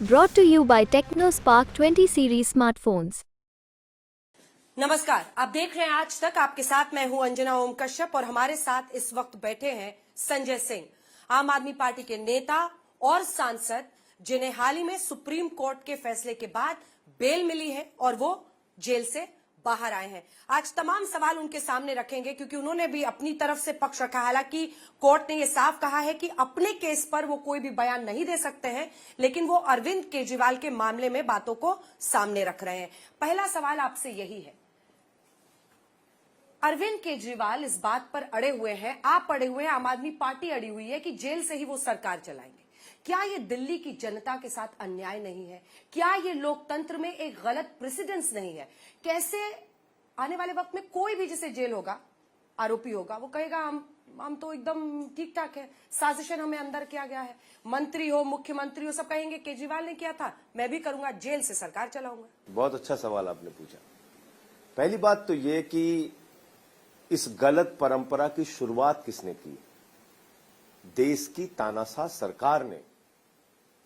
Brought to you by TechnoSpark 20 series smartphones. नमस्कार, आप देख रहे हैं आज तक। आपके साथ मैं हूं अंजना ओम कश्यप और हमारे साथ इस वक्त बैठे हैं संजय सिंह, आम आदमी पार्टी के नेता और सांसद, जिन्हें हाल ही में सुप्रीम कोर्ट के फैसले के बाद बेल मिली है और वो जेल से बाहर आए हैं। आज तमाम सवाल उनके सामने रखेंगे क्योंकि उन्होंने भी अपनी तरफ से पक्ष रखा। हालांकि कोर्ट ने यह साफ कहा है कि अपने केस पर वो कोई भी बयान नहीं दे सकते हैं, लेकिन वो अरविंद केजरीवाल के मामले में बातों को सामने रख रहे हैं। पहला सवाल आपसे यही है, अरविंद केजरीवाल इस बात पर अड़े हुए हैं, आप अड़े हुए हैं, आम आदमी पार्टी अड़ी हुई है कि जेल से ही वो सरकार चलाएंगे। क्या ये दिल्ली की जनता के साथ अन्याय नहीं है? क्या ये लोकतंत्र में एक गलत प्रेसिडेंस नहीं है? कैसे आने वाले वक्त में कोई भी जिसे जेल होगा, आरोपी होगा, वो कहेगा हम तो एकदम ठीक ठाक है, साजिशन हमें अंदर किया गया है। मंत्री हो, मुख्यमंत्री हो, सब कहेंगे केजरीवाल ने किया था, मैं भी करूंगा, जेल से सरकार चलाऊंगा। बहुत अच्छा सवाल आपने पूछा। पहली बात तो ये कि इस गलत परंपरा की शुरुआत किसने की? देश की तानाशाह सरकार ने,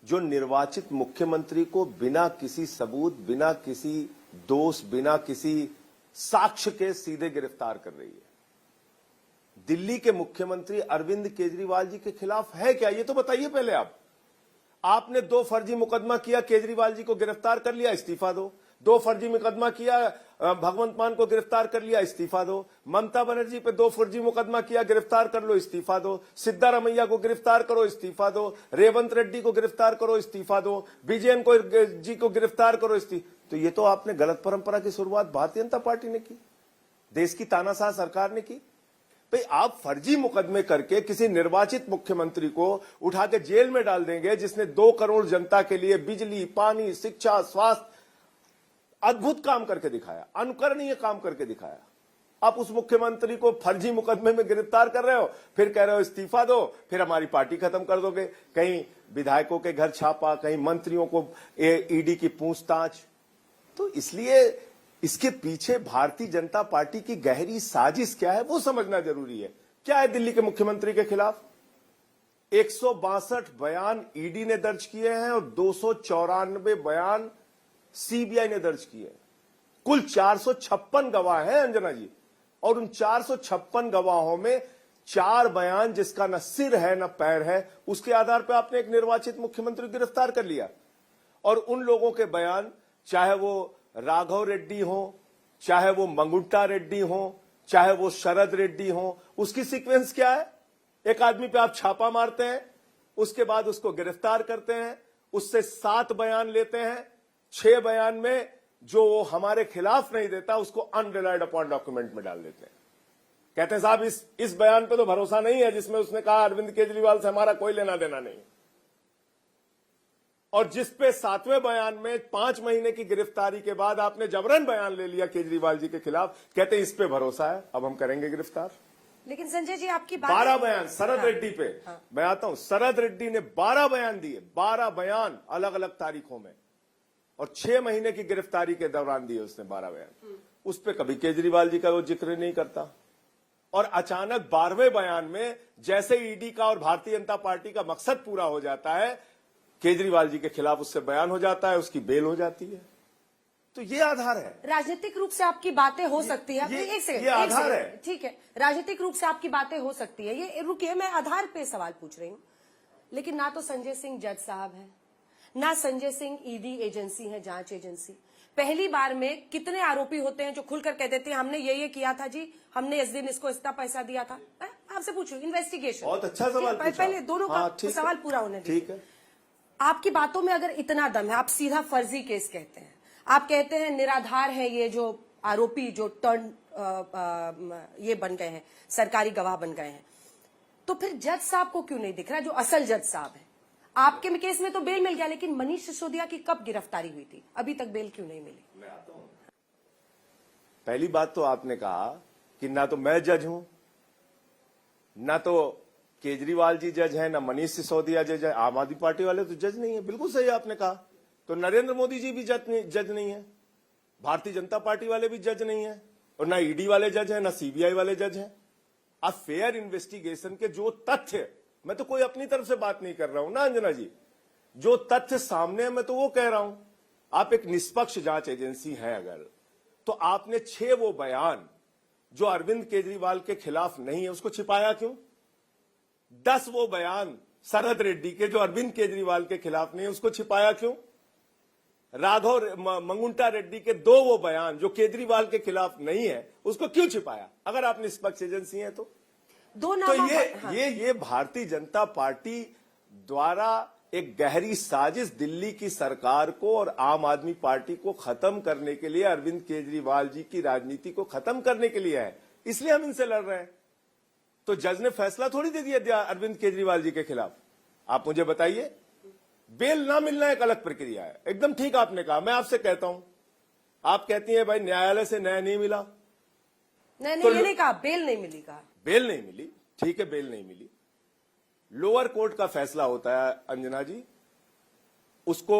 जो निर्वाचित मुख्यमंत्री को बिना किसी सबूत, बिना किसी दोष, बिना किसी साक्ष्य के सीधे गिरफ्तार कर रही है। दिल्ली के मुख्यमंत्री अरविंद केजरीवाल जी के खिलाफ है क्या, ये तो बताइए पहले आप। आपने 2 फर्जी मुकदमा किया, केजरीवाल जी को गिरफ्तार कर लिया, इस्तीफा दो। 2 फर्जी मुकदमा किया, भगवंत मान को गिरफ्तार कर लिया, इस्तीफा दो। ममता बनर्जी पे 2 फर्जी मुकदमा किया, गिरफ्तार कर लो, इस्तीफा दो। सिद्धारमैया को गिरफ्तार करो, इस्तीफा दो। रेवंत रेड्डी को गिरफ्तार करो, इस्तीफा दो। विजयन जी को गिरफ्तार करो, इस्तीफा। तो ये तो आपने गलत परंपरा की शुरुआत भारतीय जनता पार्टी ने की, देश की तानाशाह सरकार ने की। भाई, आप फर्जी मुकदमे करके किसी निर्वाचित मुख्यमंत्री को उठा के जेल में डाल देंगे, जिसने 2 करोड़ जनता के लिए बिजली, पानी, शिक्षा, स्वास्थ्य अद्भुत काम करके दिखाया, अनुकरणीय काम करके दिखाया। आप उस मुख्यमंत्री को फर्जी मुकदमे में गिरफ्तार कर रहे हो, फिर कह रहे हो इस्तीफा दो, फिर हमारी पार्टी खत्म कर दोगे। कहीं विधायकों के घर छापा, कहीं मंत्रियों को ईडी की पूछताछ। तो इसलिए इसके पीछे भारतीय जनता पार्टी की गहरी साजिश क्या है, वो समझना जरूरी है। क्या है दिल्ली के मुख्यमंत्री के खिलाफ? 162 बयान ईडी ने दर्ज किए हैं और 294 बयान सीबीआई ने दर्ज किए। कुल 456 गवाह हैं अंजना जी, और उन 456 गवाहों में 4 बयान जिसका न सिर है न पैर है, उसके आधार पर आपने एक निर्वाचित मुख्यमंत्री गिरफ्तार कर लिया। और उन लोगों के बयान, चाहे वो राघव रेड्डी हो, चाहे वो मंगुट्टा रेड्डी हो, चाहे वो शरद रेड्डी हो, उसकी सीक्वेंस क्या है? एक आदमी पे आप छापा मारते हैं, उसके बाद उसको गिरफ्तार करते हैं, उससे 7 बयान लेते हैं, 6 बयान में जो वो हमारे खिलाफ नहीं देता उसको अनरिलाइड अपॉन डॉक्यूमेंट में डाल देते हैं। कहते हैं साहब इस बयान पे तो भरोसा नहीं है जिसमें उसने कहा अरविंद केजरीवाल से हमारा कोई लेना देना नहीं। और जिसपे 7वें बयान में 5 महीने की गिरफ्तारी के बाद आपने जबरन बयान ले लिया केजरीवाल जी के खिलाफ, कहते हैं इस पे भरोसा है, अब हम करेंगे गिरफ्तार। लेकिन संजय जी, आपकी बात 12 बयान शरद रेड्डी पे, मैं आता हूं, शरद रेड्डी ने 12 बयान दिए, 12 बयान अलग अलग तारीखों में, और 6 महीने की गिरफ्तारी के दौरान दिए उसने 12 बयान। उस पर कभी केजरीवाल जी का वो जिक्र नहीं करता। और अचानक 12वें बयान में जैसे ईडी का और भारतीय जनता पार्टी का मकसद पूरा हो जाता है, केजरीवाल जी के खिलाफ उससे बयान हो जाता है, उसकी बेल हो जाती है। तो ये आधार है। राजनीतिक रूप से आपकी बातें हो सकती है, एक सेकंड, ये आधार है। ठीक है, राजनीतिक रूप से आपकी बातें हो सकती है, ये रुकिए, मैं आधार पे सवाल पूछ रही हूँ। लेकिन ना तो संजय सिंह जज साहब है, ना संजय सिंह ईडी एजेंसी है, जांच एजेंसी। पहली बार में कितने आरोपी होते हैं जो खुलकर कह देते हैं हमने ये किया था जी, हमने इस दिन इसको इतना पैसा दिया था। आपसे पूछ रही हूँ, इन्वेस्टिगेशन। बहुत अच्छा सवाल पूछा। पहले दोनों का सवाल पूरा होने दीजिए। ठीक है, आपकी बातों में अगर इतना दम है, आप सीधा फर्जी केस कहते हैं, आप कहते हैं निराधार है ये जो आरोपी जो टर्न ये बन गए हैं, सरकारी गवाह बन गए हैं, तो फिर जज साहब को क्यों नहीं दिख रहा जो असल जज साहब है? आपके केस में तो बेल मिल गया, लेकिन मनीष सिसोदिया की कब गिरफ्तारी हुई थी, अभी तक बेल क्यों नहीं मिली? पहली बात तो आपने कहा कि ना तो मैं जज हूं, ना तो केजरीवाल जी जज हैं, ना मनीष सिसोदिया जज है। आम आदमी पार्टी वाले तो जज नहीं है, बिल्कुल सही आपने कहा। तो नरेंद्र मोदी जी भी जज नहीं है, भारतीय जनता पार्टी वाले भी जज नहीं है, और ना ईडी वाले जज हैं, ना सीबीआई वाले जज हैं। अब फेयर इन्वेस्टिगेशन के जो तथ्य, मैं तो कोई अपनी तरफ से बात नहीं कर रहा हूं ना अंजना जी, जो तथ्य सामने है मैं तो वो कह रहा हूं। आप एक निष्पक्ष जांच एजेंसी हैं अगर, तो आपने 6 वो बयान जो अरविंद केजरीवाल के खिलाफ नहीं है उसको छिपाया क्यों? 10 वो बयान शरद रेड्डी के जो अरविंद केजरीवाल के खिलाफ नहीं है उसको छिपाया क्यों? राघव मंगुंटा रेड्डी के 2 वो बयान जो केजरीवाल के खिलाफ नहीं है उसको क्यों छिपाया? अगर आप निष्पक्ष एजेंसी हैं तो ये भारतीय जनता पार्टी द्वारा एक गहरी साजिश दिल्ली की सरकार को और आम आदमी पार्टी को खत्म करने के लिए, अरविंद केजरीवाल जी की राजनीति को खत्म करने के लिए है, इसलिए हम इनसे लड़ रहे हैं। तो जज ने फैसला थोड़ी दे दिया अरविंद केजरीवाल जी के खिलाफ। आप मुझे बताइए, बेल ना मिलना एक अलग प्रक्रिया है, एकदम ठीक आपने कहा। मैं आपसे कहता हूं, आप कहती हैं भाई न्यायालय से न्याय नहीं मिला, नहीं तो ये नहीं कहा बेल नहीं मिली, कहा बेल नहीं मिली, ठीक है बेल नहीं मिली। लोअर कोर्ट का फैसला होता है अंजना जी, उसको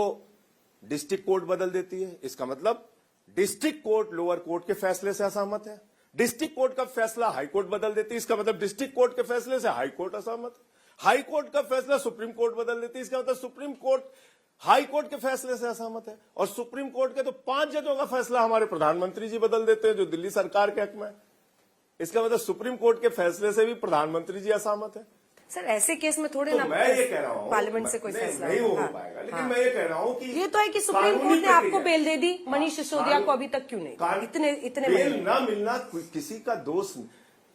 डिस्ट्रिक्ट कोर्ट बदल देती है। इसका मतलब डिस्ट्रिक्ट कोर्ट लोअर कोर्ट के फैसले से असहमत है, डिस्ट्रिक्ट कोर्ट का फैसला हाई कोर्ट बदल देती है। इसका मतलब डिस्ट्रिक्ट कोर्ट के फैसले से हाई कोर्ट असहमत है, हाई कोर्ट का फैसला सुप्रीम कोर्ट बदल देती है। इसका मतलब सुप्रीम कोर्ट हाई कोर्ट के फैसले से असहमत है, और सुप्रीम कोर्ट के तो 5 जजों का फैसला हमारे प्रधानमंत्री जी बदल देते हैं जो दिल्ली सरकार के हक में है। इसका मतलब सुप्रीम कोर्ट के फैसले से भी प्रधानमंत्री जी असहमत है। सर ऐसे केस में थोड़े तो ना मैं ये कह रहा हूं पार्लियामेंट से कोई फैसला नहीं हो पाएगा, लेकिन मैं ये कह रहा हूं कि ये तो है कि सुप्रीम कोर्ट ने आपको बेल दे दी, मनीष सिसोदिया को अभी तक क्यों नहीं? इतने बेल ना मिलना किसी का दोष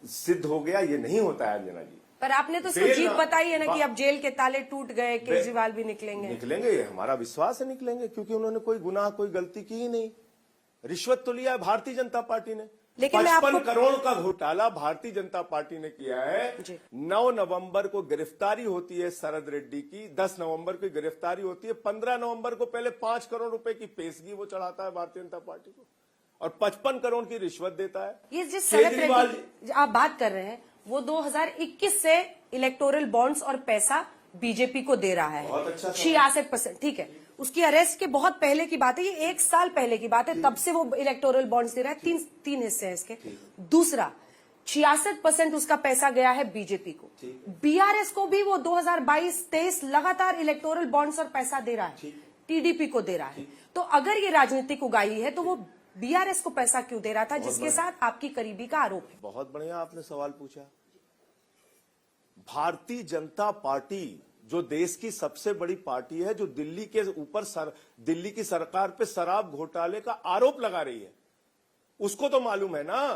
सिद्ध हो गया ये नहीं होता है अंजना जी। पर आपने तो उसको जीत बताई है ना कि अब जेल के ताले टूट गए, केजरीवाल भी निकलेंगे। ये हमारा विश्वास है निकलेंगे, क्योंकि उन्होंने कोई गुनाह कोई गलती की ही नहीं। रिश्वत तो लिया है भारतीय जनता पार्टी ने, लेकिन 55 करोड़ का घोटाला भारतीय जनता पार्टी ने किया है। 9 नवंबर को गिरफ्तारी होती है शरद रेड्डी की, 10 नवंबर को गिरफ्तारी होती है, 15 नवंबर को पहले 5 करोड़ रुपए की पेशगी वो चढ़ाता है भारतीय जनता पार्टी को, और 55 करोड़ की रिश्वत देता है। ये जिस शरद रेड्डी आप बात कर रहे हैं वो 2021 से इलेक्टोरल बॉन्ड्स और पैसा बीजेपी को दे रहा है, 66%। ठीक है, उसकी अरेस्ट के बहुत पहले की बात है, ये 1 साल पहले की बात है, तब से वो इलेक्टोरल बॉन्ड्स दे रहा है। तीन हिस्से हैं इसके। दूसरा, 66% उसका पैसा गया है बीजेपी को। बीआरएस को भी वो 2022-23 लगातार इलेक्टोरल बॉन्ड्स और पैसा दे रहा है, टीडीपी को दे रहा है। तो अगर ये राजनीतिक उगाही है तो वो बीआरएस को पैसा क्यों दे रहा था, जिसके साथ आपकी करीबी का आरोप है? बहुत बढ़िया आपने सवाल पूछा। भारतीय जनता पार्टी जो देश की सबसे बड़ी पार्टी है, जो दिल्ली के ऊपर दिल्ली की सरकार पे शराब घोटाले का आरोप लगा रही है, उसको तो मालूम है ना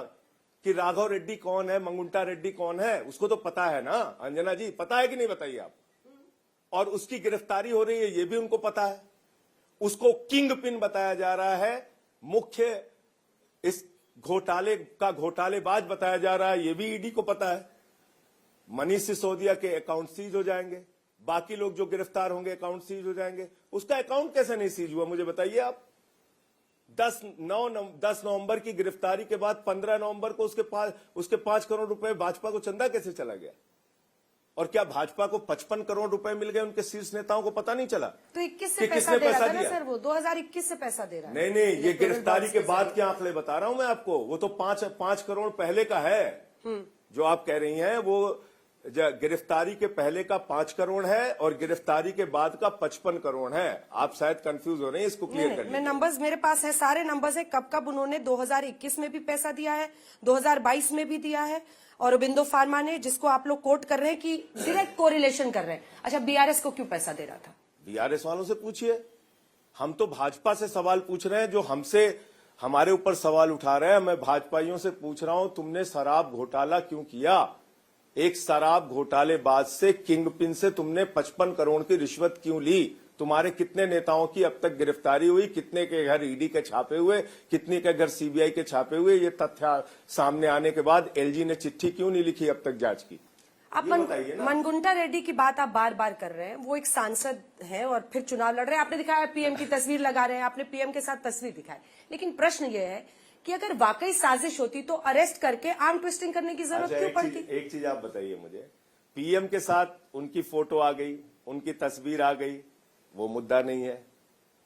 कि राघव रेड्डी कौन है, मंगुंटा रेड्डी कौन है, उसको तो पता है ना अंजना जी, पता है कि नहीं बताइए आप? और उसकी गिरफ्तारी हो रही है ये भी उनको पता है। उसको किंग पिन बताया जा रहा है, मुख्य इस घोटाले का घोटालेबाज बताया जा रहा है, ये भी ईडी को पता है। मनीष सिसोदिया के अकाउंट सीज हो जाएंगे, बाकी लोग जो गिरफ्तार होंगे अकाउंट सीज हो जाएंगे। उसका अकाउंट कैसे नहीं सीज हुआ मुझे बताइए आप? 10 नवंबर की गिरफ्तारी के बाद 15 नवंबर को उसके 5 करोड़ रुपए भाजपा को चंदा कैसे चला गया? और क्या भाजपा को 55 करोड़ रुपए मिल गए उनके शीर्ष नेताओं को पता नहीं चला? तो 21 से पैसा दे रहा था ना सर, वो 2021 से पैसा दे रहा है। नहीं, ये गिरफ्तारी के बाद के आंकड़े बता रहा हूं मैं आपको। वो तो 5 करोड़ पहले का है जो आप कह रही हैं, वो गिरफ्तारी के पहले का 5 करोड़ है और गिरफ्तारी के बाद का 55 करोड़ है। आप शायद कंफ्यूज हो रहे हैं, इसको क्लियर करिए। मैं नंबर्स मेरे पास है, सारे नंबर्स है, कब कब उन्होंने 2021 में भी पैसा दिया है, 2022 में भी दिया है, और अरबिंदो फार्मा ने, जिसको आप लोग कोट कर रहे हैं कि डायरेक्ट कोरिलेशन कर रहे हैं। अच्छा, बीआरएस को क्यों पैसा दे रहा था? बीआरएस वालों से पूछिए, हम तो भाजपा से सवाल पूछ रहे हैं जो हमसे हमारे ऊपर सवाल उठा रहे हैं। मैं भाजपाइयों से पूछ रहा हूं, तुमने शराब घोटाला क्यों किया? एक शराब घोटालेबाज से, किंग पिन से तुमने 55 करोड़ की रिश्वत क्यों ली? तुम्हारे कितने नेताओं की अब तक गिरफ्तारी हुई? कितने के घर ईडी के छापे हुए? कितने के घर सीबीआई के छापे हुए? ये तथ्य सामने आने के बाद एलजी ने चिट्ठी क्यों नहीं लिखी अब तक जांच की? आप मनगुंटा रेड्डी की बात आप बार बार कर रहे हैं। वो एक सांसद है और फिर चुनाव लड़ रहे हैं। आपने दिखाया पीएम की तस्वीर लगा रहे हैं, आपने पीएम के साथ तस्वीर दिखाई, लेकिन प्रश्न ये है कि अगर वाकई साजिश होती तो अरेस्ट करके आर्म ट्विस्टिंग करने की जरूरत क्यों पड़ती? एक चीज आप बताइए मुझे, पीएम के साथ उनकी फोटो आ गई, उनकी तस्वीर आ गई, वो मुद्दा नहीं है।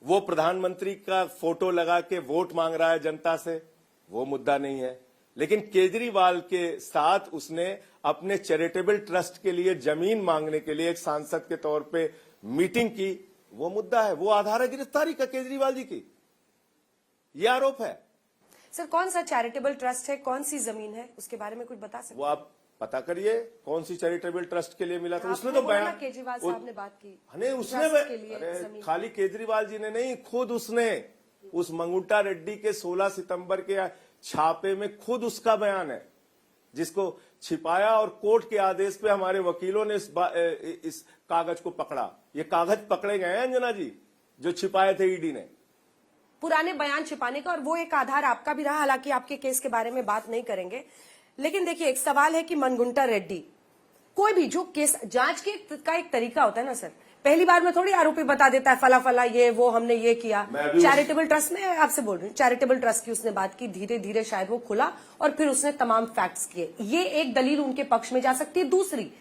वो प्रधानमंत्री का फोटो लगा के वोट मांग रहा है जनता से, वो मुद्दा नहीं है। लेकिन केजरीवाल के साथ उसने अपने चैरिटेबल ट्रस्ट के लिए जमीन मांगने के लिए एक सांसद के तौर पे मीटिंग की, वो मुद्दा है, वो आधार है गिरफ्तारी का केजरीवाल जी की, ये आरोप है। सर कौन सा चैरिटेबल ट्रस्ट है, कौन सी जमीन है, उसके बारे में कुछ बता सकते वो आप पता करिए कौन सी चैरिटेबल ट्रस्ट के लिए मिला था। उसने आपने तो बोला बयान, केजरीवाल साहब ने बात की नहीं उसने ट्रस्ट के लिए अरे जमीन। खाली केजरीवाल जी ने नहीं, खुद उसने उस मंगुंटा रेड्डी के 16 सितंबर के छापे में खुद उसका बयान है, जिसको छिपाया और कोर्ट के आदेश पे हमारे वकीलों ने इस कागज को पकड़ा। ये कागज पकड़े गए हैं अंजना जी, जो छिपाए थे ईडी ने। पुराने बयान छिपाने का, और वो एक आधार आपका भी रहा, हालांकि आपके केस के बारे में बात नहीं करेंगे। लेकिन देखिए एक सवाल है कि मनगुंटा रेड्डी, कोई भी जो केस जांच के का एक तरीका होता है ना सर, पहली बार में थोड़ी आरोपी बता देता है फला फला ये वो हमने ये किया। चैरिटेबल ट्रस्ट में आपसे बोल रही हूँ, चैरिटेबल ट्रस्ट की उसने बात की, धीरे धीरे शायद वो खुला और फिर उसने तमाम फैक्ट्स किए। ये एक दलील उनके पक्ष में जा सकती है। दूसरी,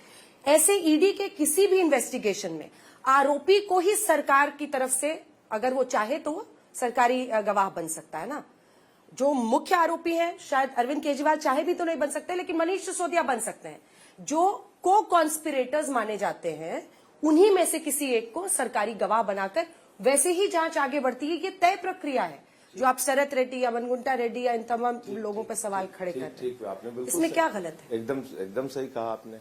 ऐसे ईडी के किसी भी इन्वेस्टिगेशन में आरोपी को ही सरकार की तरफ से अगर वो चाहे तो वो सरकारी गवाह बन सकता है ना। जो मुख्य आरोपी है शायद अरविंद केजरीवाल चाहे भी तो नहीं बन सकते, लेकिन मनीष सिसोदिया बन सकते हैं। जो को कॉन्स्पिरेटर्स माने जाते हैं उन्हीं में से किसी एक को सरकारी गवाह बनाकर वैसे ही जांच आगे बढ़ती है। ये तय प्रक्रिया है जो आप शरत रेड्डी या मनगुंटा रेड्डी या इन तमाम लोगों पर सवाल खड़े कर रहे हैं। आपने बिल्कुल इसमें क्या गलत है? एकदम सही कहा आपने।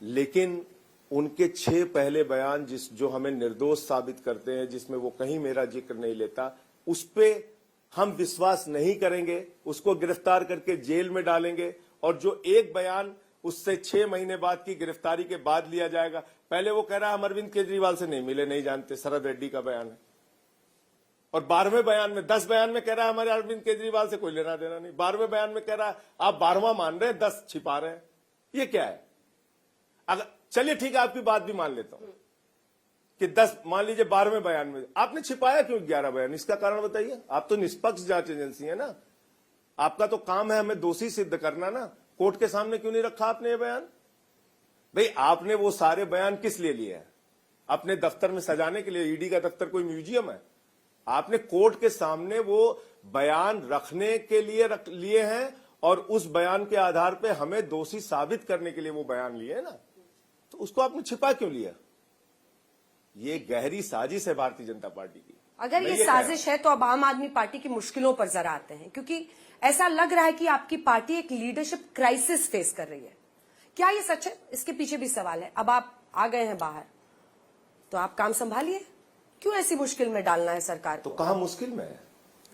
लेकिन उनके 6 पहले बयान जो हमें निर्दोष साबित करते हैं, जिसमें वो कहीं मेरा जिक्र नहीं लेता, उस पे हम विश्वास नहीं करेंगे, उसको गिरफ्तार करके जेल में डालेंगे। और जो एक बयान उससे 6 महीने बाद की गिरफ्तारी के बाद लिया जाएगा, पहले वो कह रहा है हम अरविंद केजरीवाल से नहीं मिले, नहीं जानते, शरद रेड्डी का बयान है। और 12वें बयान में 10 बयान में कह रहा है हमारे अरविंद केजरीवाल से कोई लेना देना नहीं। 12वें बयान में कह रहा है आप 12वां मान रहे हैं, 10 छिपा रहे हैं। ये क्या है? अगर चलिए ठीक है, आपकी बात भी मान लेता हूं कि 10 मान लीजिए 12वें बयान में आपने छिपाया क्यों 11 बयान, इसका कारण बताइए। आप तो निष्पक्ष जांच एजेंसी है ना, आपका तो काम है हमें दोषी सिद्ध करना ना। कोर्ट के सामने क्यों नहीं रखा आपने ये बयान? भाई आपने वो सारे बयान किस लिए लिए हैं? अपने दफ्तर में सजाने के लिए? ईडी का दफ्तर कोई म्यूजियम है? आपने कोर्ट के सामने वो बयान रखने के लिए लिए हैं और उस बयान के आधार पे हमें दोषी साबित करने के लिए वो बयान लिए हैं ना, तो उसको आपने छिपा क्यों लिया? ये गहरी साजिश है भारतीय जनता पार्टी की। अगर ये साजिश है तो अब आम आदमी पार्टी की मुश्किलों पर जरा आते हैं, क्योंकि ऐसा लग रहा है कि आपकी पार्टी एक लीडरशिप क्राइसिस फेस कर रही है। क्या ये सच है? इसके पीछे भी सवाल है। अब आप आ गए हैं बाहर तो आप काम संभालिए, क्यों ऐसी मुश्किल में डालना है सरकार को? तो कहां मुश्किल में है?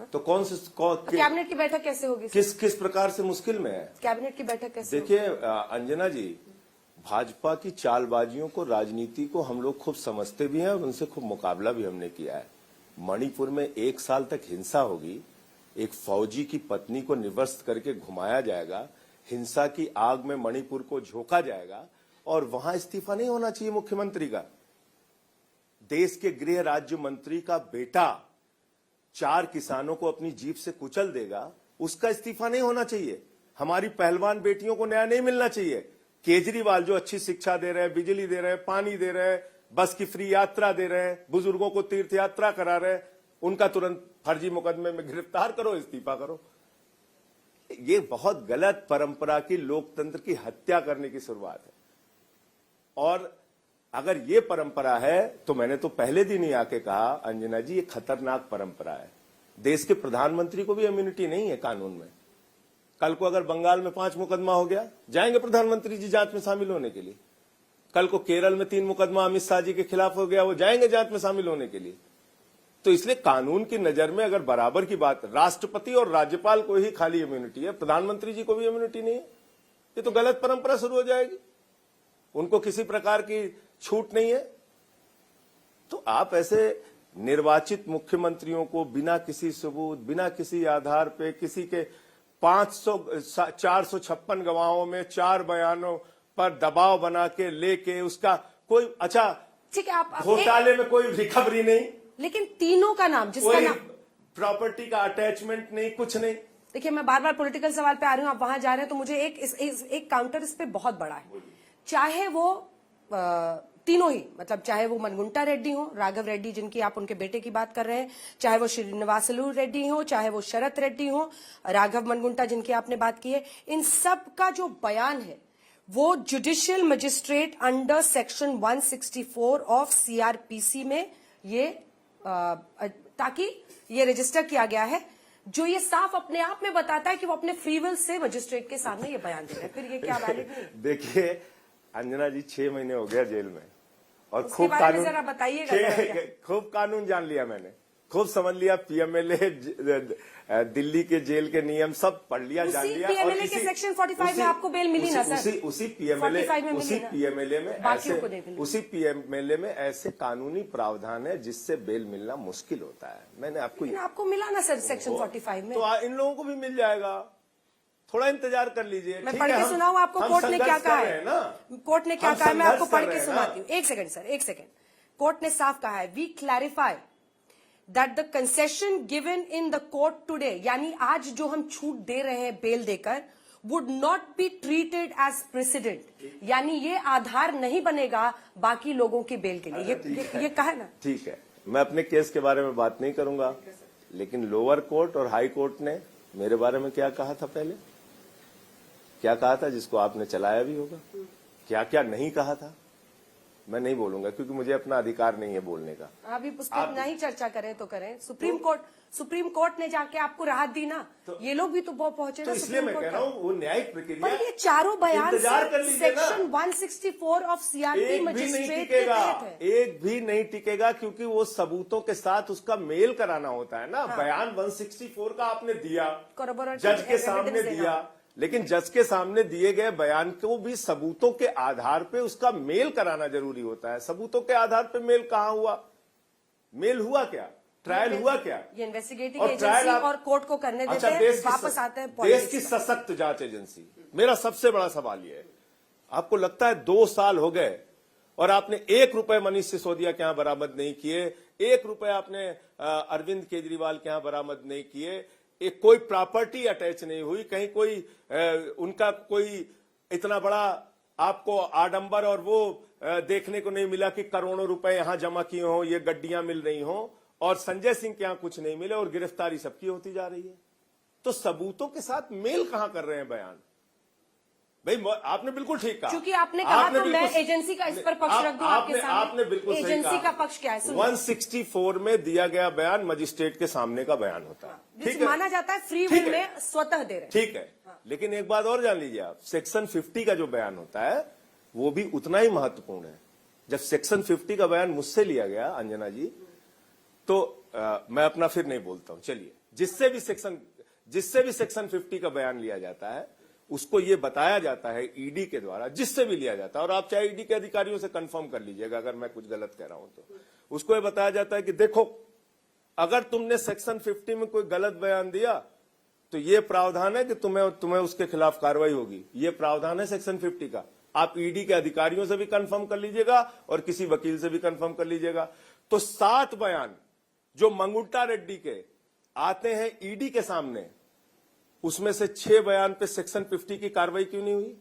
तो कौन से कैबिनेट की बैठक कैसे होगी? किस प्रकार से मुश्किल में है? कैबिनेट की बैठक कैसे? देखिए अंजना जी, भाजपा की चालबाजियों को, राजनीति को हम लोग खूब समझते भी हैं और उनसे खूब मुकाबला भी हमने किया है। मणिपुर में 1 साल तक हिंसा होगी, एक फौजी की पत्नी को निवर्स्त करके घुमाया जाएगा, हिंसा की आग में मणिपुर को झोंका जाएगा और वहां इस्तीफा नहीं होना चाहिए मुख्यमंत्री का। देश के गृह राज्य मंत्री का बेटा 4 किसानों को अपनी जीप से कुचल देगा, उसका इस्तीफा नहीं होना चाहिए। हमारी पहलवान बेटियों को न्याय नहीं मिलना चाहिए। केजरीवाल जो अच्छी शिक्षा दे रहे हैं, बिजली दे रहे हैं, पानी दे रहे हैं, बस की फ्री यात्रा दे रहे हैं, बुजुर्गों को तीर्थ यात्रा करा रहे हैं, उनका तुरंत फर्जी मुकदमे में गिरफ्तार करो, इस्तीफा करो। ये बहुत गलत परंपरा की, लोकतंत्र की हत्या करने की शुरुआत है। और अगर ये परंपरा है तो मैंने तो पहले दिन ही आके कहा अंजना जी, ये खतरनाक परंपरा है। देश के प्रधानमंत्री को भी इम्यूनिटी नहीं है कानून में। कल को अगर बंगाल में 5 मुकदमा हो गया, जाएंगे प्रधानमंत्री जी जांच में शामिल होने के लिए। कल को केरल में 3 मुकदमा अमित शाह जी के खिलाफ हो गया, वो जाएंगे जांच में शामिल होने के लिए। तो इसलिए कानून की नजर में अगर बराबर की बात, राष्ट्रपति और राज्यपाल को ही खाली इम्यूनिटी है, प्रधानमंत्री जी को भी इम्यूनिटी नहीं है, ये तो गलत परंपरा शुरू हो जाएगी। उनको किसी प्रकार की छूट नहीं है। तो आप ऐसे निर्वाचित मुख्यमंत्रियों को बिना किसी सबूत, बिना किसी आधार पे, किसी के 456 गवाहों में 4 बयानों पर दबाव बना के लेके उसका कोई, अच्छा ठीक है, आप घोटाले में कोई रिकवरी नहीं, लेकिन तीनों का नाम, जिसका नाम प्रॉपर्टी का अटैचमेंट नहीं, कुछ नहीं। देखिए मैं बार बार पॉलिटिकल सवाल पे आ रही हूँ, आप वहां जा रहे हैं, तो मुझे एक काउंटर इस पे बहुत बड़ा है। चाहे वो तीनों ही, मतलब चाहे वो मनगुंटा रेड्डी हो, राघव रेड्डी जिनकी आप उनके बेटे की बात कर रहे हैं, चाहे वो श्रीनिवासलू रेड्डी हो, चाहे वो शरत रेड्डी हो, राघव मनगुंटा जिनकी आपने बात की है, इन सब का जो बयान है वो judicial magistrate under section 164 of CrPC में ये ताकि ये रजिस्टर किया गया है, जो ये साफ अपने आप में बताता है कि वो अपने फ्री विल से मजिस्ट्रेट के सामने ये बयान दे रहे हैं। फिर ये क्या वैलिड नहीं? देखिए अंजना जी 6 महीने हो गया जेल में और उसके खूब बारे में कानून जरा बताइएगा। खूब कानून जान लिया मैंने, खूब समझ लिया, पीएमएलए दिल्ली के जेल के नियम सब पढ़ लिया, जान लिया। और पीएमएलए के सेक्शन 45 में आपको बेल मिली ना सर? उसी पीएमएलए में ऐसे कानूनी प्रावधान है जिससे बेल मिलना मुश्किल होता है। मैंने आपको मिला ना सर सेक्शन 45 में? तो इन लोगों को भी मिल जाएगा, थोड़ा इंतजार कर लीजिए। मैं पढ़ के सुनाऊं आपको कोर्ट ने क्या कहा है ना? कोर्ट ने क्या कहा है मैं आपको पढ़ के सुनाती हूँ। एक सेकंड सर, एक सेकंड। कोर्ट ने साफ कहा है, we clarify that the concession given in the court today, यानी आज जो हम छूट दे रहे हैं बेल देकर, would not be treated as precedent, यानी ये आधार नहीं बनेगा बाकी लोगों की बेल के लिए। ये कहा है ना? ठीक है, मैं अपने केस के बारे में बात नहीं करूंगा, लेकिन लोअर कोर्ट और हाई कोर्ट ने मेरे बारे में क्या कहा था, पहले क्या कहा था, जिसको आपने चलाया भी होगा, क्या क्या नहीं कहा था, मैं नहीं बोलूंगा क्योंकि मुझे अपना अधिकार नहीं है बोलने का। अभी पुस्तक नहीं चर्चा करें तो करें। सुप्रीम कोर्ट ने जाके आपको राहत दी ना, ये लोग भी तो बहुत पहुंचे ना। तो इसलिए मैं कह रहा हूँ वो न्यायिक प्रक्रिया, पर ये चारों बयान सेक्शन 164 ऑफ सीआरपी मजिस्ट्रेट एक भी नहीं टिकेगा क्योंकि वो सबूतों के साथ उसका मेल कराना होता है ना। बयान 164 का आपने दिया, जज के सामने दिया, लेकिन जज के सामने दिए गए बयान को भी सबूतों के आधार पे उसका मेल कराना जरूरी होता है। सबूतों के आधार पे मेल कहां हुआ, मेल हुआ क्या, ट्रायल हुआ क्या? ये इन्वेस्टिगेटिंग एजेंसी और कोर्ट को करने देते हैं, वापस आते हैं देश की सशक्त जांच एजेंसी। मेरा सबसे बड़ा सवाल यह है, आपको लगता है 2 साल हो गए और आपने 1 रुपए मनीष सिसोदिया के यहां बरामद नहीं किए, 1 रुपए आपने अरविंद केजरीवाल के यहां बरामद नहीं किए, एक कोई प्रॉपर्टी अटैच नहीं हुई, कहीं कोई उनका कोई इतना बड़ा आपको आडंबर और वो देखने को नहीं मिला कि करोड़ों रुपए यहां जमा किए हो, ये गड्डियां मिल रही हो, और संजय सिंह के यहां कुछ नहीं मिले और गिरफ्तारी सबकी होती जा रही है। तो सबूतों के साथ मेल कहां कर रहे हैं बयान? भाई आपने बिल्कुल ठीक कहा, क्योंकि आपने कहा तो मैं एजेंसी का इस पर पक्ष रख दूं आपके सामने। आपने बिल्कुल सही एजेंसी का पक्ष क्या है? 164 में दिया गया बयान मजिस्ट्रेट के सामने का बयान होता है, ठीक है, माना जाता है फ्री विल में स्वतः दे रहे, ठीक है। लेकिन एक बात और जान लीजिए आप, सेक्शन 50 का जो बयान होता है वो भी उतना ही महत्वपूर्ण है। जब सेक्शन 50 का बयान मुझसे लिया गया अंजना जी, तो मैं अपना फिर नहीं बोलता हूं, चलिए, जिससे भी सेक्शन 50 का बयान लिया जाता है उसको ये बताया जाता है ईडी के द्वारा, जिससे भी लिया जाता है, और आप चाहे ईडी के अधिकारियों से कंफर्म कर लीजिएगा अगर मैं कुछ गलत कह रहा हूं तो, उसको ये बताया जाता है कि देखो अगर तुमने सेक्शन 50 में कोई गलत बयान दिया तो ये प्रावधान है कि तुम्हें उसके खिलाफ कार्रवाई होगी। ये प्रावधान है सेक्शन 50 का। आप ईडी के अधिकारियों से भी कंफर्म कर लीजिएगा और किसी वकील से भी कंफर्म कर लीजिएगा। तो 7 बयान जो मंगुट्टा रेड्डी के आते हैं ईडी के सामने, उसमें से 6 बयान पे सेक्शन 50 की कार्रवाई क्यों नहीं हुई?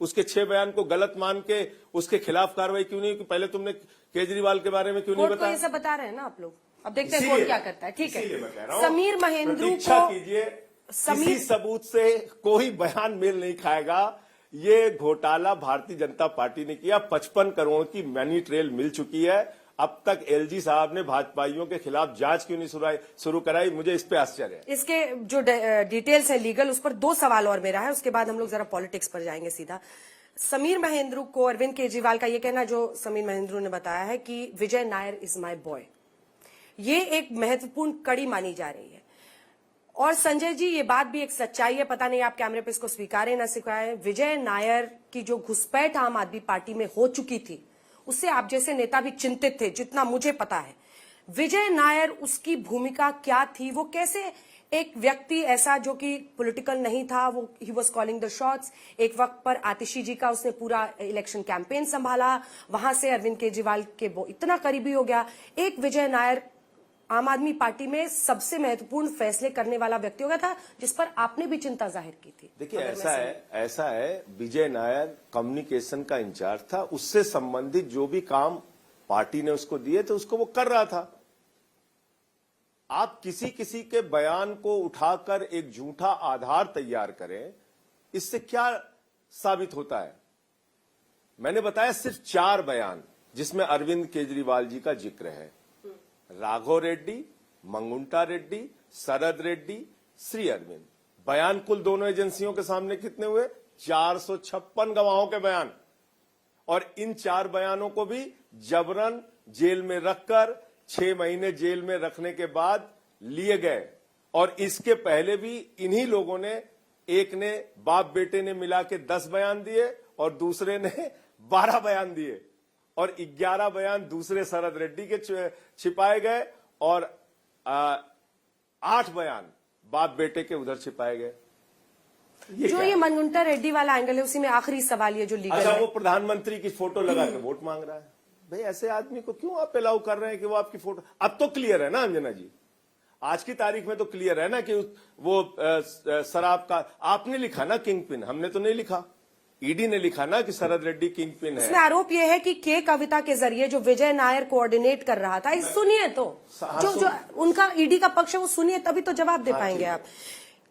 उसके 6 बयान को गलत मान के उसके खिलाफ कार्रवाई क्यों नहीं हुई? पहले तुमने केजरीवाल के बारे में क्यों नहीं बताया? ये सब बता रहे हैं ना आप लोग, अब देखते हैं कोर्ट क्या करता है। ठीक है, समीर महेंद्रू प्रतीक्षा कीजिए, किसी सबूत से कोई बयान मेल नहीं खाएगा। ये घोटाला भारतीय जनता पार्टी ने किया, 55 करोड़ की मनी ट्रेल मिल चुकी है। अब तक एलजी साहब ने भाजपाइयों के खिलाफ जांच क्यों नहीं शुरू कराई? मुझे इस पे आश्चर्य है। इसके जो डिटेल्स है लीगल, उस पर 2 सवाल और मेरा है, उसके बाद हम लोग जरा पॉलिटिक्स पर जाएंगे सीधा। समीर महेंद्रू को अरविंद केजरीवाल का ये कहना, जो समीर महेंद्रू ने बताया है कि विजय नायर इज माय बॉय, ये एक महत्वपूर्ण कड़ी मानी जा रही है। और संजय जी, ये बात भी एक सच्चाई है, पता नहीं आप कैमरे पे इसको स्वीकारें ना स्वीकारें, विजय नायर की जो घुसपैठ आम आदमी पार्टी में हो चुकी थी, उससे आप जैसे नेता भी चिंतित थे, जितना मुझे पता है। विजय नायर, उसकी भूमिका क्या थी? वो कैसे एक व्यक्ति ऐसा जो कि पॉलिटिकल नहीं था, वो he was calling the shots, एक वक्त पर आतिशी जी का उसने पूरा इलेक्शन कैंपेन संभाला, वहां से अरविंद केजरीवाल के वो इतना करीबी हो गया। एक विजय नायर आम आदमी पार्टी में सबसे महत्वपूर्ण फैसले करने वाला व्यक्ति हो गया था, जिस पर आपने भी चिंता जाहिर की थी। देखिए, ऐसा है विजय नायर कम्युनिकेशन का इंचार्ज था, उससे संबंधित जो भी काम पार्टी ने उसको दिए थे उसको वो कर रहा था। आप किसी के बयान को उठाकर एक झूठा आधार तैयार करें, इससे क्या साबित होता है? मैंने बताया सिर्फ 4 बयान जिसमें अरविंद केजरीवाल जी का जिक्र है, राघव रेड्डी, मंगुंटा रेड्डी, शरद रेड्डी, श्री अरविंद। बयान कुल दोनों एजेंसियों के सामने कितने हुए? 456 गवाहों के बयान। और इन 4 बयानों को भी जबरन जेल में रखकर 6 महीने जेल में रखने के बाद लिए गए। और इसके पहले भी इन्हीं लोगों ने, एक ने बाप बेटे ने मिला के 10 बयान दिए और दूसरे ने 12 बयान दिए और 11 बयान दूसरे शरद रेड्डी के छिपाए गए और 8 बयान बाप बेटे के उधर छिपाए गए। ये मंगुंटा रेड्डी वाला एंगल है, उसी में आखिरी सवाल ये जो लीगल अच्छा, है। वो प्रधानमंत्री की फोटो लगा के वोट मांग रहा है। भाई ऐसे आदमी को क्यों आप अलाउ कर रहे हैं कि वो आपकी फोटो? अब तो क्लियर है ना अंजना जी, आज की तारीख में तो क्लियर है ना कि वो शराब का आपने लिखा ना किंग पिन, हमने तो नहीं लिखा। ईडी ने लिखा ना कि शरद रेड्डी किंग पिन है। इसमें आरोप यह है कि के कविता के जरिए जो विजय नायर कोऑर्डिनेट कर रहा था, सुनिए तो जो उनका ईडी का पक्ष है वो सुनिए, तभी तो जवाब दे पाएंगे आप।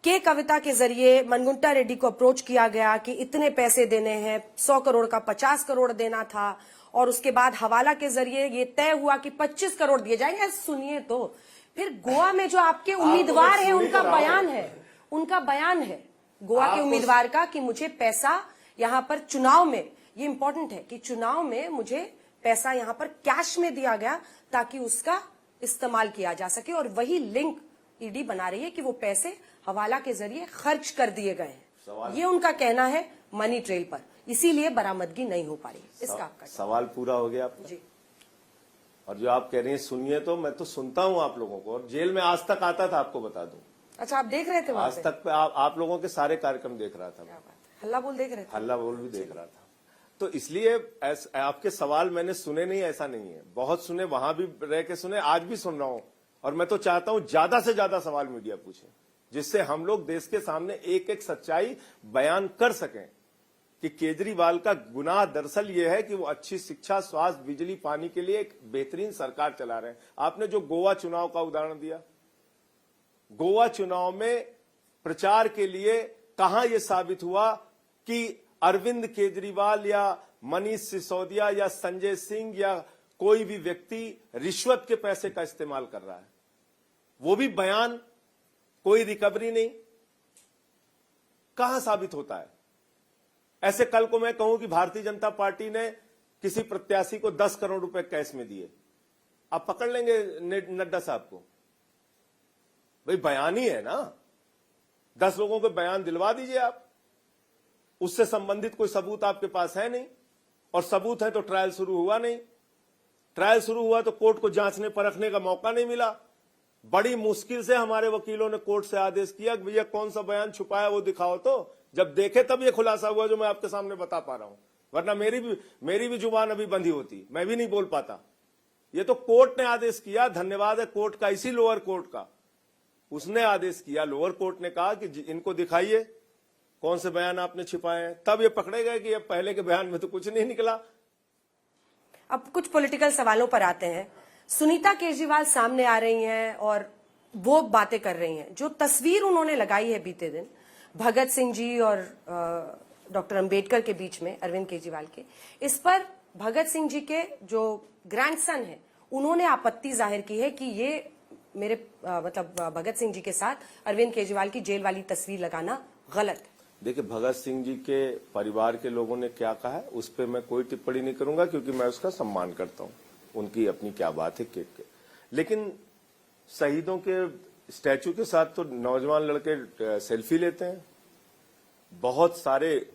के कविता के जरिए मंगुंटा रेड्डी को अप्रोच किया गया कि इतने पैसे देने हैं, 100 करोड़ का 50 करोड़ देना था और उसके बाद हवाला के जरिए ये तय हुआ कि 25 करोड़ दिए जाएंगे। सुनिए तो फिर गोवा में जो आपके उम्मीदवार है उनका बयान है गोवा के उम्मीदवार का कि मुझे पैसा यहां पर चुनाव में, ये इंपॉर्टेंट है कि चुनाव में मुझे पैसा यहां पर कैश में दिया गया ताकि उसका इस्तेमाल किया जा सके। और वही लिंक ईडी बना रही है कि वो पैसे हवाला के जरिए खर्च कर दिए गए हैं। ये उनका कहना है मनी ट्रेल पर, इसीलिए बरामदगी नहीं हो पा रही। इसका आपका सवाल पूरा हो गया आपका? जी। और जो आप कह रही हैं सुनिए तो, मैं तो सुनता हूं आप लोगों को, और जेल में आज तक आता था, आपको बता दूं। अच्छा, आप देख रहे थे वहां आज तक पे आप लोगों के सारे कार्यक्रम देख रहा था। हल्ला बोल देख रहे थे? हल्ला बोल भी देख रहा था। तो इसलिए आपके सवाल मैंने सुने नहीं, ऐसा नहीं है, बहुत सुने, वहां भी रह के सुने, आज भी सुन रहा हूं। और मैं तो चाहता हूं ज्यादा से ज्यादा सवाल मीडिया पूछे, जिससे हम लोग देश के सामने एक एक सच्चाई बयान कर सकें कि केजरीवाल का गुनाह दरअसल ये है कि वो अच्छी शिक्षा, स्वास्थ्य, बिजली, पानी के लिए एक बेहतरीन सरकार चला रहे हैं। आपने जो गोवा चुनाव का उदाहरण दिया, गोवा चुनाव में प्रचार के लिए कहां यह साबित हुआ कि अरविंद केजरीवाल या मनीष सिसोदिया या संजय सिंह या कोई भी व्यक्ति रिश्वत के पैसे का इस्तेमाल कर रहा है? वो भी बयान, कोई रिकवरी नहीं, कहां साबित होता है? ऐसे कल को मैं कहूं कि भारतीय जनता पार्टी ने किसी प्रत्याशी को 10 करोड़ रुपए कैश में दिए, आप पकड़ लेंगे नड्डा साहब को? भाई बयान ही है ना, 10 लोगों को बयान दिलवा दीजिए आप, उससे संबंधित कोई सबूत आपके पास है नहीं, और सबूत है तो ट्रायल शुरू हुआ नहीं। ट्रायल शुरू हुआ तो कोर्ट को जांचने परखने का मौका नहीं मिला। बड़ी मुश्किल से हमारे वकीलों ने कोर्ट से आदेश किया कि भैया कौन सा बयान छुपाया वो दिखाओ, तो जब देखे तब ये खुलासा हुआ जो मैं आपके सामने बता पा रहा हूं, वरना मेरी भी जुबान अभी बंधी होती, मैं भी नहीं बोल पाता। ये तो कोर्ट ने आदेश किया, धन्यवाद है कोर्ट का, इसी लोअर कोर्ट का, उसने आदेश किया, लोअर कोर्ट ने कहा कि इनको दिखाइए कौन से बयान आपने छिपाए हैं, तब ये पकड़े गए कि अब पहले के बयान में तो कुछ नहीं निकला। अब कुछ पॉलिटिकल सवालों पर आते हैं। सुनीता केजरीवाल सामने आ रही हैं और वो बातें कर रही हैं। जो तस्वीर उन्होंने लगाई है बीते दिन भगत सिंह जी और डॉक्टर अंबेडकर के बीच में, अरविंद केजरीवाल के, इस पर भगत सिंह जी के जो ग्रैंडसन है उन्होंने आपत्ति जाहिर की है कि ये मेरे भगत सिंह जी के साथ अरविंद केजरीवाल की जेल वाली तस्वीर लगाना गलत है। देखिए, भगत सिंह जी के परिवार के लोगों ने क्या कहा है उस पर मैं कोई टिप्पणी नहीं करूंगा, क्योंकि मैं उसका सम्मान करता हूं, उनकी अपनी क्या बात है केक के। लेकिन शहीदों के स्टैचू के साथ तो नौजवान लड़के सेल्फी लेते हैं। बहुत सारे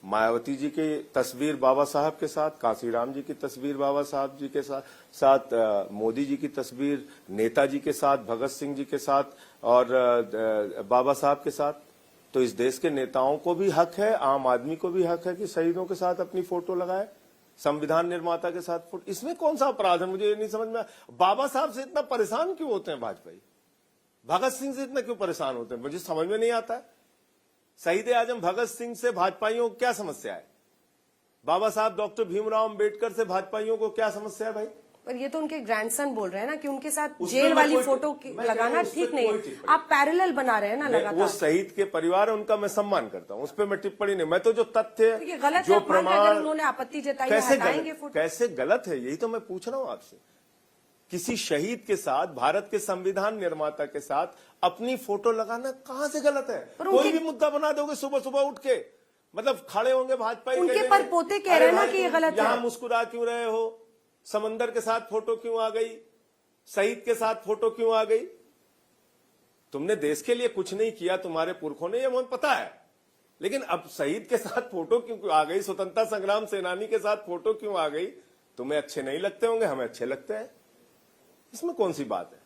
मायावती जी की तस्वीर बाबा साहब के साथ, कांसीराम जी की तस्वीर बाबा साहब जी के साथ मोदी जी की तस्वीर, नेताजी के साथ, भगत सिंह जी के साथ और बाबा साहब के साथ। तो इस देश के नेताओं को भी हक है, आम आदमी को भी हक है कि शहीदों के साथ अपनी फोटो लगाए, संविधान निर्माता के साथ फोटो। इसमें कौन सा अपराध है, मुझे ये नहीं समझ में। बाबा साहब से इतना परेशान क्यों होते हैं वाजपेयी? भगत सिंह से इतना क्यों परेशान होते हैं, मुझे समझ में नहीं आता है। शहीद आजम भगत सिंह से भाजपाइयों को क्या समस्या है? बाबा साहब डॉक्टर भीमराव अंबेडकर से भाजपाइयों को क्या समस्या है भाई? पर ये तो उनके ग्रैंडसन बोल रहे हैं ना कि उनके साथ जेल वाली फोटो लगाना ठीक नहीं है। आप पैरेलल बना रहे हैं ना लगातार। वो शहीद के परिवार है, उनका मैं सम्मान करता हूं, उस पर मैं टिप्पणी नहीं। मैं तो जो तथ्य, जो प्रमाण, उन्होंने आपत्ति जताई, कैसे गलत है, यही तो मैं पूछ रहा हूं आपसे। किसी शहीद के साथ, भारत के संविधान निर्माता के साथ अपनी फोटो लगाना कहां से गलत है? कोई भी मुद्दा बना दोगे सुबह सुबह उठ के, मतलब खड़े होंगे भाजपा, उनके पर पोते कह रहे हैं ना कि ये गलत है। यहां मुस्कुरा क्यों रहे हो? समंदर के साथ फोटो क्यों आ गई? शहीद के साथ फोटो क्यों आ गई? तुमने देश के लिए कुछ नहीं किया, तुम्हारे पुरखों ने, ये मुझे पता है, लेकिन अब शहीद के साथ फोटो क्यों आ गई? स्वतंत्रता संग्राम सेनानी के साथ फोटो क्यों आ गई? तुम्हें अच्छे नहीं लगते होंगे, हमें अच्छे लगते हैं, इसमें कौन सी बात है?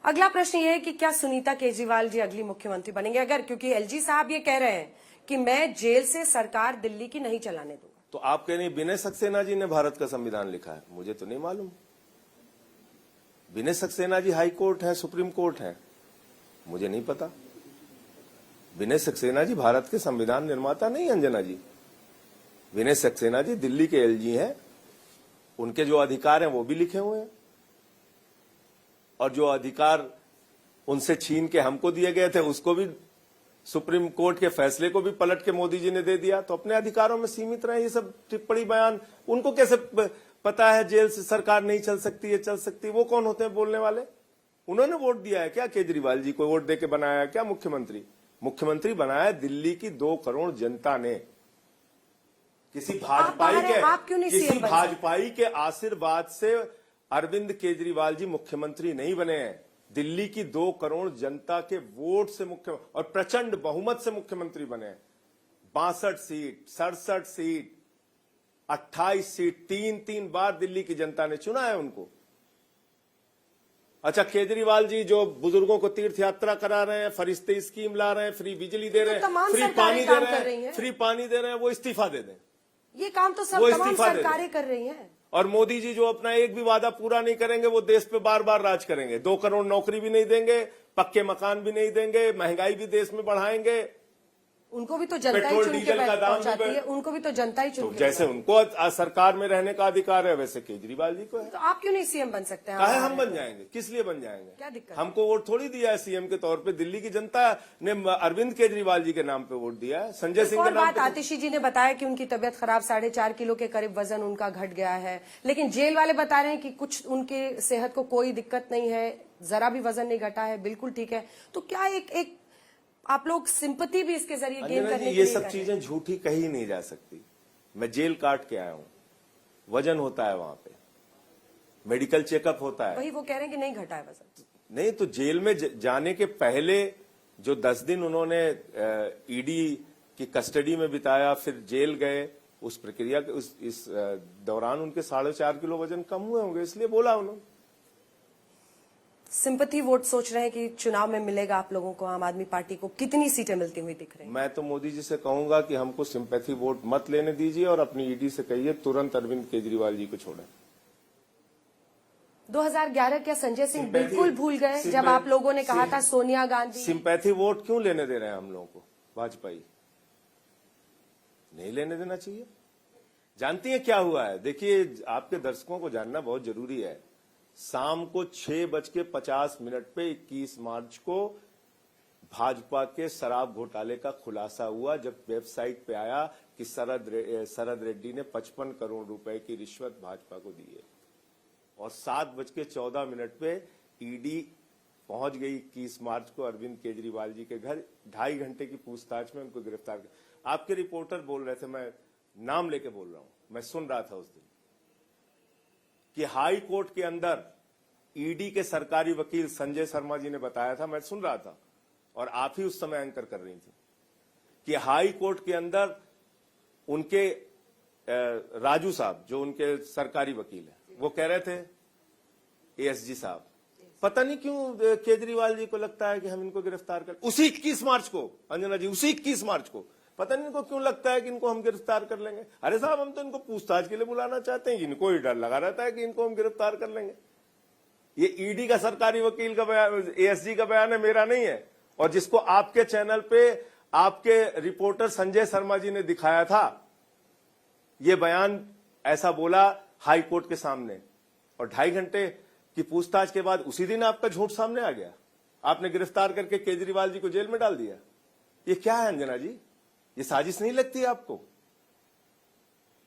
अगला प्रश्न ये है कि क्या सुनीता केजरीवाल जी अगली मुख्यमंत्री बनेंगे? अगर, क्योंकि एलजी साहब ये कह रहे हैं कि मैं जेल से सरकार दिल्ली की नहीं चलाने दूंगा। तो आप कह रहे हैं विनय सक्सेना जी ने भारत का संविधान लिखा है? मुझे तो नहीं मालूम। विनय सक्सेना जी हाई कोर्ट है, सुप्रीम कोर्ट है, मुझे नहीं पता। विनय सक्सेना जी भारत के संविधान निर्माता नहीं, अंजना जी। विनय सक्सेना जी दिल्ली के एलजी हैं, उनके जो अधिकार हैं वो भी लिखे हुए हैं, और जो अधिकार उनसे छीन के हमको दिए गए थे उसको भी, सुप्रीम कोर्ट के फैसले को भी पलट के मोदी जी ने दे दिया। तो अपने अधिकारों में सीमित रहे। ये सब टिप्पणी बयान उनको कैसे पता है जेल से सरकार नहीं चल सकती है, चल सकती है? वो कौन होते हैं बोलने वाले? उन्होंने वोट दिया है क्या केजरीवाल जी को? वोट देके बनाया है क्या मुख्यमंत्री? मुख्यमंत्री बनाया दिल्ली की 2 करोड़ जनता ने, किसी भाजपाई के आशीर्वाद से अरविंद केजरीवाल जी मुख्यमंत्री नहीं बने हैं। दिल्ली की 2 करोड़ जनता के वोट से मुख्यमंत्री, और प्रचंड बहुमत से मुख्यमंत्री बने हैं। 62 सीट, 67 सीट, 28 सीट, 3-3 बार दिल्ली की जनता ने चुना है उनको। अच्छा, केजरीवाल जी जो बुजुर्गों को तीर्थ यात्रा करा रहे हैं, फरिश्ते स्कीम ला रहे हैं, फ्री बिजली दे रहे हैं, फ्री पानी दे रहे हैं, फ्री पानी दे रहे हैं, वो इस्तीफा दे दें। ये काम तो सब तमाम सरकारें कर रही हैं। और मोदी जी जो अपना एक भी वादा पूरा नहीं करेंगे, वो देश पे बार बार राज करेंगे। 2 करोड़ नौकरी भी नहीं देंगे, पक्के मकान भी नहीं देंगे, महंगाई भी देश में बढ़ाएंगे। उनको भी तो जनता ही चुन के पहुंचाती है, उनको भी तो जनता ही चुन के। जैसे उनको सरकार में रहने का अधिकार है, वैसे केजरीवाल जी को है। तो आप क्यों नहीं सीएम बन सकते हैं? काहे हम बन जाएंगे? किस लिए बन जाएंगे? क्या दिक्कत? हमको वोट थोड़ी दिया है सीएम के तौर पे। दिल्ली की जनता ने अरविंद केजरीवाल जी के नाम पे वोट दिया है, संजय सिंह के नाम पे। आतिशी जी ने बताया कि उनकी तबियत खराब, 4.5 किलो के करीब वजन उनका घट गया है, लेकिन जेल वाले बता रहे हैं कि कुछ उनके सेहत को कोई दिक्कत नहीं है, जरा भी वजन नहीं घटा है, बिल्कुल ठीक है। तो क्या एक आप लोग सिंपैथी भी इसके जरिए गेन करने के लिए? ये सब चीजें झूठी कही नहीं जा सकती। मैं जेल काट के आया हूं, वजन होता है वहां पे, मेडिकल चेकअप होता है। वही वो कह रहे हैं कि नहीं घटा है वजन। नहीं तो जेल में जाने के पहले जो 10 दिन उन्होंने ईडी की कस्टडी में बिताया, फिर जेल गए, उस प्रक्रिया के इस दौरान उनके 4.5 किलो वजन कम हुए होंगे, इसलिए बोला उन्होंने। सिंपैथी वोट सोच रहे हैं कि चुनाव में मिलेगा आप लोगों को, आम आदमी पार्टी को कितनी सीटें मिलती हुई दिख रही हैं? मैं तो मोदी जी से कहूंगा कि हमको सिंपैथी वोट मत लेने दीजिए, और अपनी ईडी से कहिए तुरंत अरविंद केजरीवाल जी को छोड़ें। 2011 क्या संजय सिंह बिल्कुल भूल गए जब आप लोगों ने कहा था सोनिया गांधी? सिंपैथी वोट क्यों लेने दे रहे हैं हम लोगों को? भाजपाई नहीं लेने देना चाहिए। जानती है क्या हुआ है? देखिए, आपके दर्शकों को जानना बहुत जरूरी है। शाम को 6:50 पे 21 मार्च को भाजपा के शराब घोटाले का खुलासा हुआ, जब वेबसाइट पे आया कि शरद रेड्डी ने 55 करोड़ रुपए की रिश्वत भाजपा को दी है। और 7:14 पे ईडी पहुंच गई 21 मार्च को अरविंद केजरीवाल जी के घर। 2.5 घंटे की पूछताछ में उनको गिरफ्तार किया। आपके रिपोर्टर बोल रहे थे, मैं नाम लेके बोल रहा हूं, मैं सुन रहा था उस दिन, कि हाई कोर्ट के अंदर ईडी के सरकारी वकील संजय शर्मा जी ने बताया था, मैं सुन रहा था, और आप ही उस समय एंकर कर रही थी, कि हाई कोर्ट के अंदर उनके राजू साहब, जो उनके सरकारी वकील हैं, वो कह रहे थे, एएसजी साहब, पता नहीं क्यों केजरीवाल जी को लगता है कि हम इनको गिरफ्तार कर, उसी 21 मार्च को, अंजना जी, उसी 21 मार्च को पता नहीं इनको क्यों लगता है कि इनको हम गिरफ्तार कर लेंगे। अरे साहब, हम तो इनको पूछताछ के लिए बुलाना चाहते हैं, इनको ही डर लगा रहता है कि इनको हम गिरफ्तार कर लेंगे। ये ईडी का सरकारी वकील का बयान, एएसजी का बयान है, मेरा नहीं है। और जिसको आपके चैनल पे आपके रिपोर्टर संजय शर्मा जी ने दिखाया था, ये बयान ऐसा बोला हाई कोर्ट के सामने, और 2.5 घंटे की पूछताछ के बाद उसी दिन आपका झूठ सामने आ गया। आपने गिरफ्तार करके केजरीवाल जी को जेल में डाल दिया। ये क्या है अंजना जी? ये साजिश नहीं लगती आपको?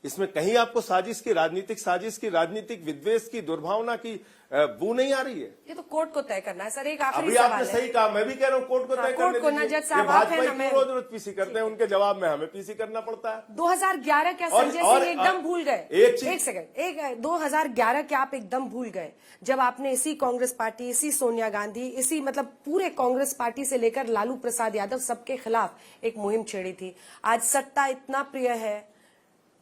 इसमें कहीं आपको साजिश की, राजनीतिक साजिश की, राजनीतिक विद्वेष की, दुर्भावना की बू नहीं आ रही है? ये तो कोर्ट को तय करना है सर। एक आखिरी अभी सवाल आपने है। सही कहा, मैं भी कह रहा हूं कोर्ट को तय करने कोर्ट को ना, दीजिए। जज साहब ये आप हैं भाजपा ना, मैं- रोज रोज पीसी करते हैं, उनके जवाब में हमें पीसी करना पड़ता है। 2011 क्या और- संजय और- सिंह एकदम भूल गए? एक चीज- एक सेकंड, 2011 क्या आप एकदम भूल गए जब आपने इसी कांग्रेस पार्टी, इसी सोनिया गांधी, इसी मतलब पूरे कांग्रेस पार्टी से लेकर लालू प्रसाद यादव सबके खिलाफ एक मुहिम छेड़ी थी। आज सत्ता इतना प्रिय है,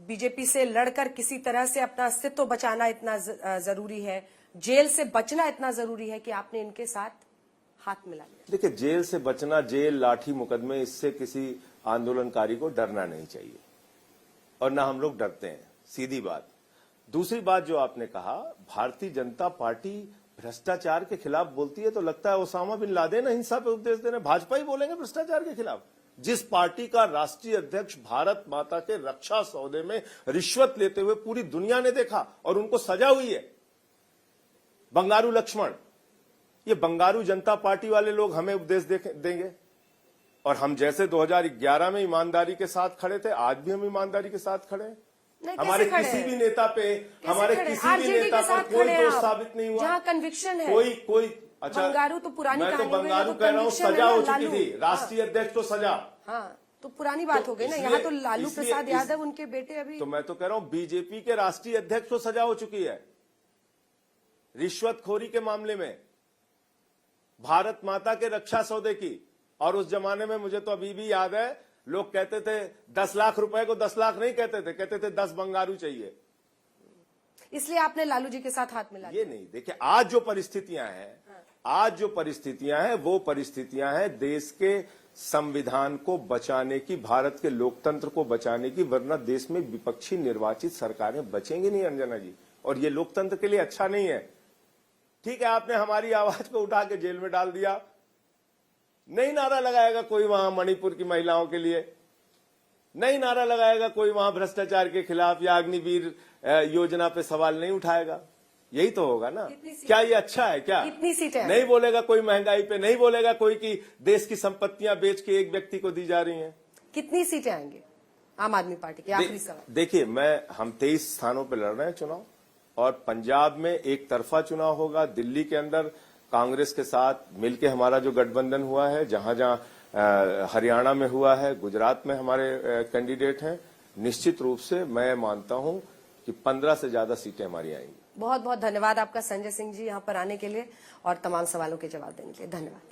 बीजेपी से लड़कर किसी तरह से अपना अस्तित्व बचाना इतना जरूरी है, जेल से बचना इतना जरूरी है कि आपने इनके साथ हाथ मिला लिया। देखिए, जेल से बचना, जेल, लाठी, मुकदमे, इससे किसी आंदोलनकारी को डरना नहीं चाहिए और ना हम लोग डरते हैं, सीधी बात। दूसरी बात जो आपने कहा, भारतीय जनता पार्टी भ्रष्टाचार के खिलाफ बोलती है तो लगता है ओसामा बिन लादेन हिंसा पे उपदेश दे रहे हैं। भाजपा ही बोलेंगे भ्रष्टाचार के खिलाफ? जिस पार्टी का राष्ट्रीय अध्यक्ष भारत माता के रक्षा सौदे में रिश्वत लेते हुए पूरी दुनिया ने देखा और उनको सजा हुई है, बंगारू लक्ष्मण, ये बंगारू जनता पार्टी वाले लोग हमें उपदेश देंगे? और हम जैसे 2011 में ईमानदारी के साथ खड़े थे, आज भी हम ईमानदारी के साथ खड़े हैं। हमारे किसी भी नेता पे, हमारे किसी भी नेता पर कोई दोष साबित नहीं हुआ, जहां कन्विक्शन है। कोई अच्छा, बंगारू तो पुरानी मैं तो कहानी हो गई, बंगारू तो कह रहा हूं, conviction सजा है हो ना, चुकी लालू। थी, राष्ट्रीय अध्यक्ष को सजा। हाँ, तो पुरानी बात हो गई ना। यहाँ तो लालू प्रसाद यादव, उनके बेटे अभी। तो मैं तो कह रहा हूं, बीजेपी के राष्ट्रीय अध्यक्ष को सजा हो चुकी है रिश्वतखोरी के मामले में, भारत माता के रक्षा सौदे की। और उस जमाने में मुझे तो अभी भी याद है, लोग कहते थे 10 लाख रुपए को 10 लाख नहीं कहते थे, कहते थे 10 बंगारू चाहिए। इसलिए आपने लालू जी के साथ हाथ मिला ये नहीं, देखिए आज जो परिस्थितियां हैं, आज जो परिस्थितियां हैं वो परिस्थितियां हैं देश के संविधान को बचाने की, भारत के लोकतंत्र को बचाने की, वरना देश में विपक्षी निर्वाचित सरकारें बचेंगी नहीं अंजना जी, और ये लोकतंत्र के लिए अच्छा नहीं है। ठीक है, आपने हमारी आवाज को उठा के जेल में डाल दिया, नहीं नारा लगाएगा कोई वहां मणिपुर की महिलाओं के लिए, नहीं नारा लगाएगा कोई वहां भ्रष्टाचार के खिलाफ या अग्निवीर योजना पे सवाल नहीं उठाएगा। यही तो होगा ना। क्या ये अच्छा है? क्या कितनी सीटें नहीं बोलेगा कोई महंगाई पे, नहीं बोलेगा कोई कि देश की संपत्तियां बेच के एक व्यक्ति को दी जा रही हैं। कितनी सीटें आएंगे आम आदमी पार्टी के? आखिरी सवाल। देखिए, हम 23 स्थानों पर लड़ रहे हैं चुनाव, और पंजाब में एक तरफा चुनाव होगा। दिल्ली के अंदर कांग्रेस के साथ मिलकर हमारा जो गठबंधन हुआ है, जहां जहां हरियाणा में हुआ है, गुजरात में हमारे कैंडिडेट हैं, निश्चित रूप से मैं मानता हूं कि 15 से ज्यादा सीटें हमारी आएंगी। बहुत बहुत धन्यवाद आपका संजय सिंह जी, यहाँ पर आने के लिए और तमाम सवालों के जवाब देने के लिए। धन्यवाद।